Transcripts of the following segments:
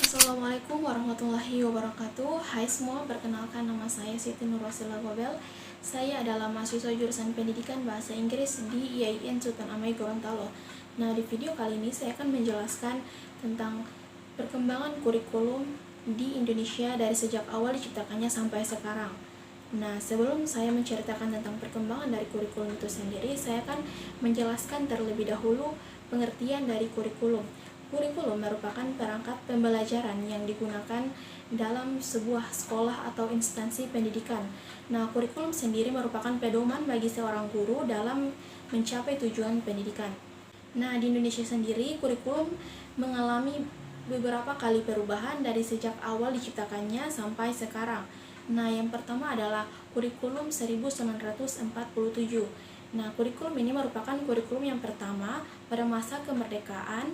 Assalamualaikum warahmatullahi wabarakatuh. Hai semua, perkenalkan nama saya Siti Nurwasila Gobel. Saya adalah mahasiswa jurusan Pendidikan Bahasa Inggris di IAIN Sultan Amai Gorontalo. Nah, di video kali ini saya akan menjelaskan tentang perkembangan kurikulum di Indonesia dari sejak awal diciptakannya sampai sekarang. Nah, sebelum saya menceritakan tentang perkembangan dari kurikulum itu sendiri, saya akan menjelaskan terlebih dahulu pengertian dari kurikulum. Kurikulum merupakan perangkat pembelajaran yang digunakan dalam sebuah sekolah atau instansi pendidikan. Nah, kurikulum sendiri merupakan pedoman bagi seorang guru dalam mencapai tujuan pendidikan. Nah, di Indonesia sendiri, kurikulum mengalami beberapa kali perubahan dari sejak awal diciptakannya sampai sekarang. Nah, yang pertama adalah kurikulum 1947. Nah, kurikulum ini merupakan kurikulum yang pertama pada masa kemerdekaan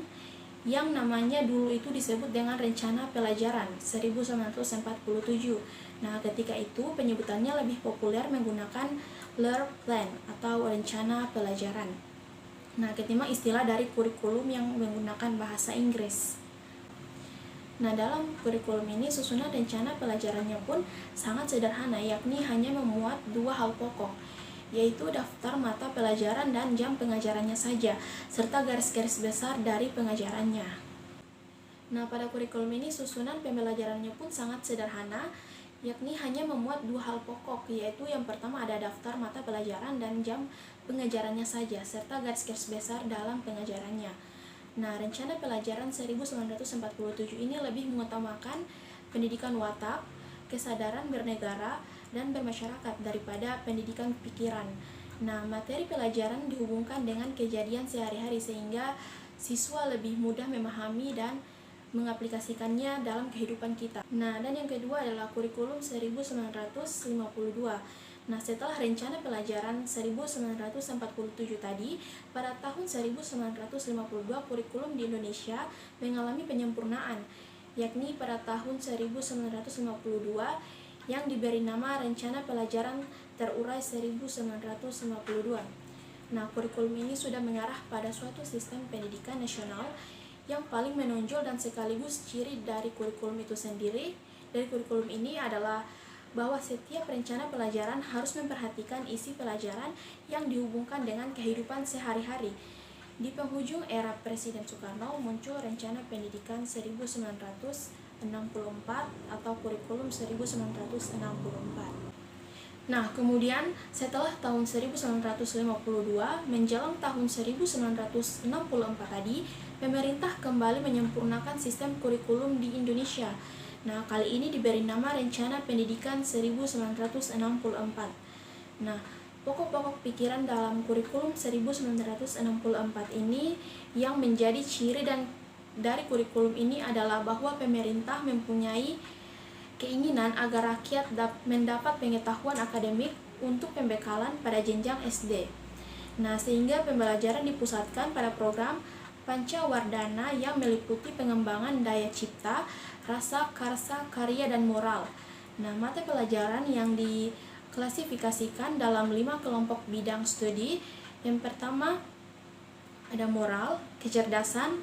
yang namanya dulu itu disebut dengan Rencana Pelajaran 1947. Nah, ketika itu penyebutannya lebih populer menggunakan Learn Plan atau Rencana Pelajaran. Nah, ketimbang istilah dari kurikulum yang menggunakan bahasa Inggris. Nah, dalam kurikulum ini susunan rencana pelajarannya pun sangat sederhana, yakni hanya memuat dua hal pokok, yaitu daftar mata pelajaran dan jam pengajarannya saja, serta garis-garis besar dari pengajarannya. Nah, pada kurikulum ini susunan pembelajarannya pun sangat sederhana, yakni hanya memuat dua hal pokok, yaitu yang pertama ada daftar mata pelajaran dan jam pengajarannya saja, serta garis-garis besar dalam pengajarannya. Nah, Rencana Pelajaran 1947 ini lebih mengutamakan pendidikan watak, kesadaran bernegara, dan bermasyarakat daripada pendidikan pikiran. Nah, materi pelajaran dihubungkan dengan kejadian sehari-hari sehingga siswa lebih mudah memahami dan mengaplikasikannya dalam kehidupan kita. Nah, dan yang kedua adalah kurikulum 1952. Nah, setelah Rencana Pelajaran 1947 tadi, pada tahun 1952 kurikulum di Indonesia mengalami penyempurnaan, yakni pada tahun 1952 yang diberi nama Rencana Pelajaran Terurai 1952. Nah, kurikulum ini sudah mengarah pada suatu sistem pendidikan nasional yang paling menonjol dan sekaligus ciri dari kurikulum itu sendiri. Dari kurikulum ini adalah bahwa setiap rencana pelajaran harus memperhatikan isi pelajaran yang dihubungkan dengan kehidupan sehari-hari. Di penghujung era Presiden Soekarno muncul Rencana Pendidikan 1964 atau kurikulum 1964. Nah, kemudian setelah tahun 1952 menjelang tahun 1964 tadi, pemerintah kembali menyempurnakan sistem kurikulum di Indonesia. Nah, kali ini diberi nama Rencana Pendidikan 1964. Nah, pokok-pokok pikiran dalam kurikulum 1964 ini yang menjadi ciri dan dari kurikulum ini adalah bahwa pemerintah mempunyai keinginan agar rakyat mendapat pengetahuan akademik untuk pembekalan pada jenjang SD. Nah, sehingga pembelajaran dipusatkan pada program Pancawardhana yang meliputi pengembangan daya cipta, rasa, karsa, karya, dan moral. Nah, mata pelajaran yang diklasifikasikan dalam 5 kelompok bidang studi. Yang pertama ada moral, kecerdasan,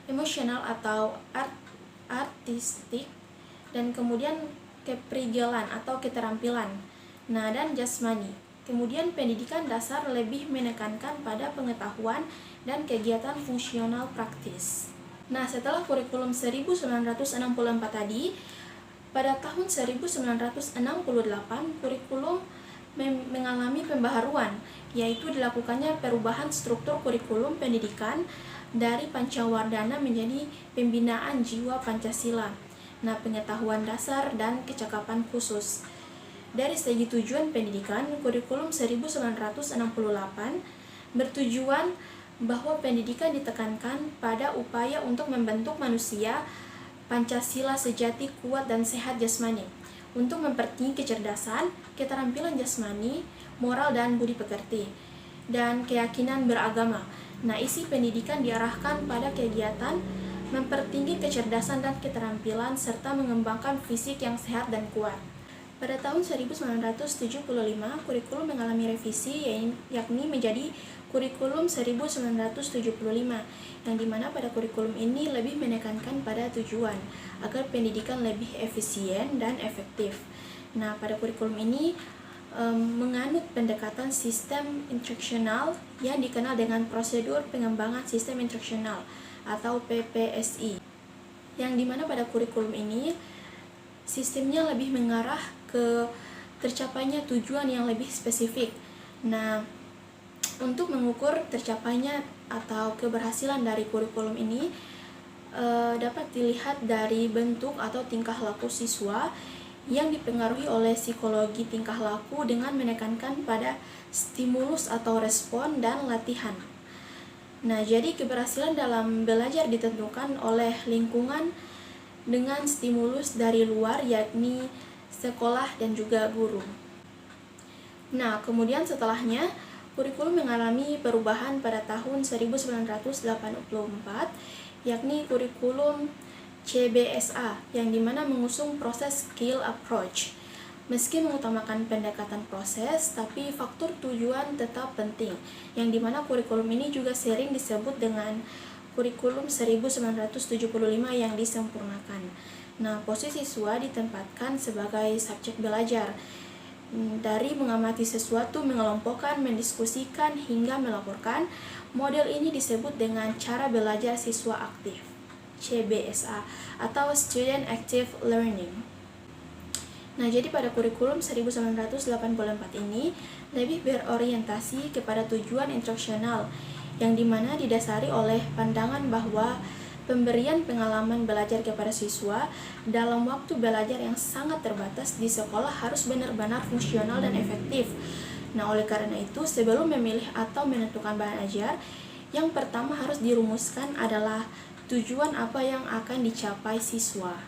emosional atau artistik, dan kemudian keprigelan atau keterampilan. Nah, dan jasmani. Kemudian pendidikan dasar lebih menekankan pada pengetahuan dan kegiatan fungsional praktis. Nah, setelah kurikulum 1964 tadi, pada tahun 1968 kurikulum mengalami pembaharuan, yaitu dilakukannya perubahan struktur kurikulum pendidikan dari Pancawardhana menjadi pembinaan jiwa Pancasila. Nah, pengetahuan dasar dan kecakapan khusus. Dari segi tujuan pendidikan, kurikulum 1968 bertujuan bahwa pendidikan ditekankan pada upaya untuk membentuk manusia Pancasila sejati, kuat, dan sehat jasmani, untuk mempertinggi kecerdasan, keterampilan jasmani, moral, dan budi pekerti, dan keyakinan beragama. Nah, isi pendidikan diarahkan pada kegiatan mempertinggi kecerdasan dan keterampilan serta mengembangkan fisik yang sehat dan kuat. Pada tahun 1975, kurikulum mengalami revisi yakni menjadi kurikulum 1975, yang dimana pada kurikulum ini lebih menekankan pada tujuan agar pendidikan lebih efisien dan efektif. Nah, pada kurikulum ini menganut pendekatan sistem instruksional yang dikenal dengan prosedur pengembangan sistem instruksional atau PPSI, yang dimana pada kurikulum ini sistemnya lebih mengarah ke tercapainya tujuan yang lebih spesifik. Nah, untuk mengukur tercapainya atau keberhasilan dari kurikulum ini dapat dilihat dari bentuk atau tingkah laku siswa yang dipengaruhi oleh psikologi tingkah laku dengan menekankan pada stimulus atau respon dan latihan. Nah, jadi keberhasilan dalam belajar ditentukan oleh lingkungan dengan stimulus dari luar, yakni sekolah dan juga guru. Nah, kemudian setelahnya kurikulum mengalami perubahan pada tahun 1984, yakni kurikulum CBSA, yang dimana mengusung proses skill approach. Meski mengutamakan pendekatan proses, tapi faktor tujuan tetap penting, yang dimana kurikulum ini juga sering disebut dengan kurikulum 1975 yang disempurnakan. Nah, posisi siswa ditempatkan sebagai subjek belajar. Dari mengamati sesuatu, mengelompokkan, mendiskusikan, hingga melaporkan, model ini disebut dengan cara belajar siswa aktif, CBSA, atau Student Active Learning. Nah, jadi pada kurikulum 1984 ini lebih berorientasi kepada tujuan instruksional, yang dimana didasari oleh pandangan bahwa pemberian pengalaman belajar kepada siswa dalam waktu belajar yang sangat terbatas di sekolah harus benar-benar fungsional dan efektif. Nah, oleh karena itu, sebelum memilih atau menentukan bahan ajar, yang pertama harus dirumuskan adalah tujuan apa yang akan dicapai siswa.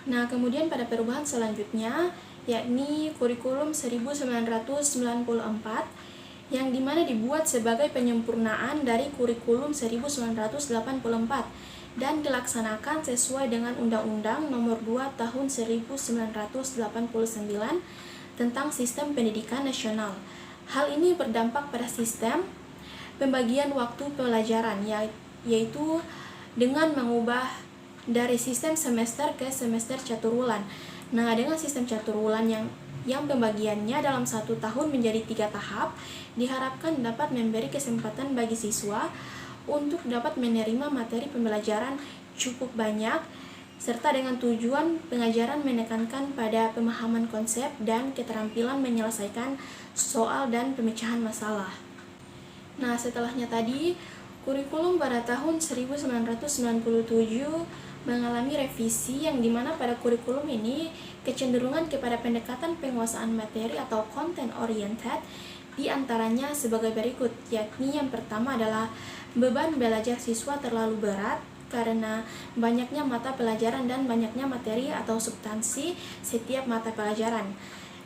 Nah, kemudian pada perubahan selanjutnya, yakni kurikulum 1994, yang dimana dibuat sebagai penyempurnaan dari kurikulum 1984 dan dilaksanakan sesuai dengan Undang-Undang Nomor 2 Tahun 1989 tentang Sistem Pendidikan Nasional. Hal ini berdampak pada sistem pembagian waktu pelajaran, yaitu dengan mengubah dari sistem semester ke semester caturwulan. Nah, dengan sistem caturwulan yang pembagiannya dalam 1 tahun menjadi 3 tahap, diharapkan dapat memberi kesempatan bagi siswa untuk dapat menerima materi pembelajaran cukup banyak, serta dengan tujuan pengajaran menekankan pada pemahaman konsep dan keterampilan menyelesaikan soal dan pemecahan masalah. Nah, setelahnya tadi, kurikulum pada tahun 1997 mengalami revisi, yang dimana pada kurikulum ini kecenderungan kepada pendekatan penguasaan materi atau content oriented, diantaranya sebagai berikut, yakni yang pertama adalah beban belajar siswa terlalu berat karena banyaknya mata pelajaran dan banyaknya materi atau substansi setiap mata pelajaran,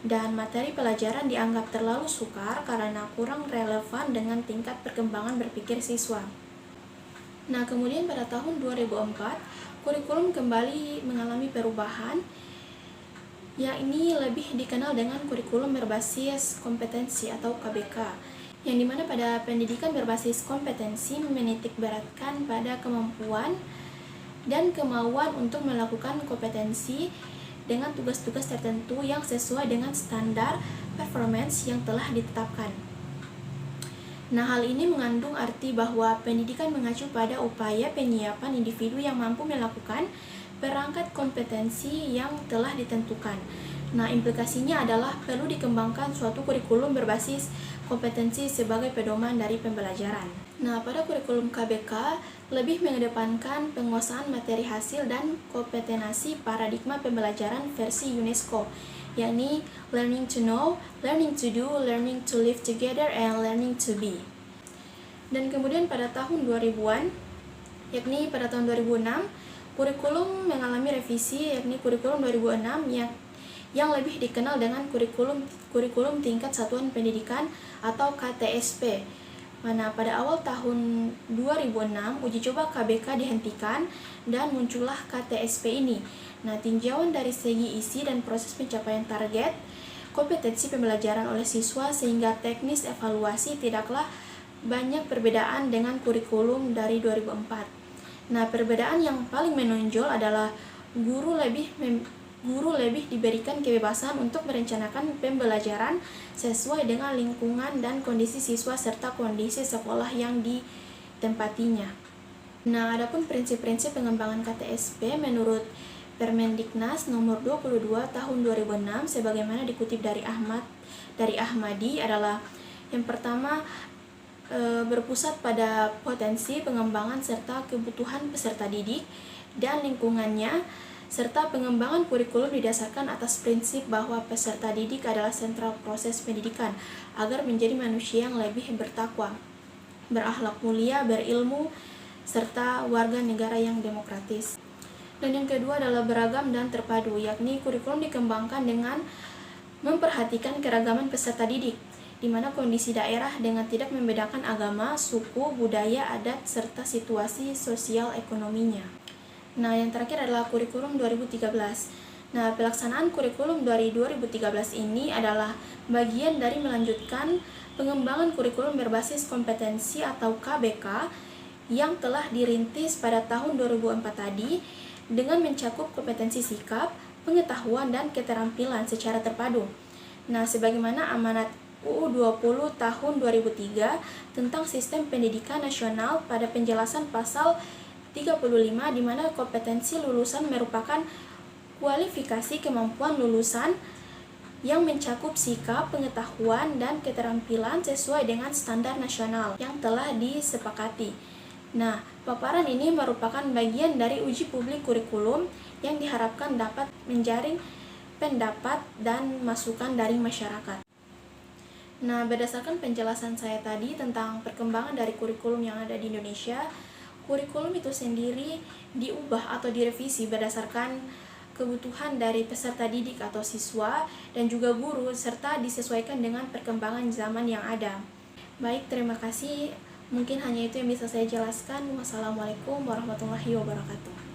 dan materi pelajaran dianggap terlalu sukar karena kurang relevan dengan tingkat perkembangan berpikir siswa. Nah, kemudian pada tahun 2004, kurikulum kembali mengalami perubahan, yakni lebih dikenal dengan kurikulum berbasis kompetensi atau KBK, yang dimana pada pendidikan berbasis kompetensi menitik beratkan pada kemampuan dan kemauan untuk melakukan kompetensi dengan tugas-tugas tertentu yang sesuai dengan standar performance yang telah ditetapkan. Nah, hal ini mengandung arti bahwa pendidikan mengacu pada upaya penyiapan individu yang mampu melakukan perangkat kompetensi yang telah ditentukan. Nah, implikasinya adalah perlu dikembangkan suatu kurikulum berbasis kompetensi sebagai pedoman dari pembelajaran. Nah, pada kurikulum KBK lebih mengedepankan penguasaan materi hasil dan kompetensi paradigma pembelajaran versi UNESCO, yakni learning to know, learning to do, learning to live together, and learning to be. Dan kemudian pada tahun 2000-an, yakni pada tahun 2006, kurikulum mengalami revisi, yakni kurikulum 2006 yang lebih dikenal dengan kurikulum tingkat satuan pendidikan atau KTSP. Mana pada awal tahun 2006 uji coba KBK dihentikan dan muncullah KTSP ini. Nah, tinjauan dari segi isi dan proses pencapaian target kompetensi pembelajaran oleh siswa sehingga teknis evaluasi tidaklah banyak perbedaan dengan kurikulum dari 2004. Nah, perbedaan yang paling menonjol adalah guru lebih diberikan kebebasan untuk merencanakan pembelajaran sesuai dengan lingkungan dan kondisi siswa serta kondisi sekolah yang ditempatinya. Nah, adapun prinsip-prinsip pengembangan KTSP menurut Permendiknas nomor 22 tahun 2006 sebagaimana dikutip dari Ahmadi adalah yang pertama, berpusat pada potensi pengembangan serta kebutuhan peserta didik dan lingkungannya, serta pengembangan kurikulum didasarkan atas prinsip bahwa peserta didik adalah sentral proses pendidikan agar menjadi manusia yang lebih bertakwa, berakhlak mulia, berilmu, serta warga negara yang demokratis. Dan yang kedua adalah beragam dan terpadu, yakni kurikulum dikembangkan dengan memperhatikan keragaman peserta didik, di mana kondisi daerah dengan tidak membedakan agama, suku, budaya, adat, serta situasi sosial ekonominya. Nah, yang terakhir adalah kurikulum 2013. Nah, pelaksanaan kurikulum dari 2013 ini adalah bagian dari melanjutkan pengembangan kurikulum berbasis kompetensi atau KBK yang telah dirintis pada tahun 2004 tadi dengan mencakup kompetensi sikap, pengetahuan, dan keterampilan secara terpadu. Nah, sebagaimana amanat UU 20 tahun 2003 tentang sistem pendidikan nasional pada penjelasan pasal 35 di mana kompetensi lulusan merupakan kualifikasi kemampuan lulusan yang mencakup sikap, pengetahuan, dan keterampilan sesuai dengan standar nasional yang telah disepakati. Nah, paparan ini merupakan bagian dari uji publik kurikulum yang diharapkan dapat menjaring pendapat dan masukan dari masyarakat. Nah, berdasarkan penjelasan saya tadi tentang perkembangan dari kurikulum yang ada di Indonesia, kurikulum itu sendiri diubah atau direvisi berdasarkan kebutuhan dari peserta didik atau siswa dan juga guru serta disesuaikan dengan perkembangan zaman yang ada. Baik, terima kasih. Mungkin hanya itu yang bisa saya jelaskan. Wassalamualaikum warahmatullahi wabarakatuh.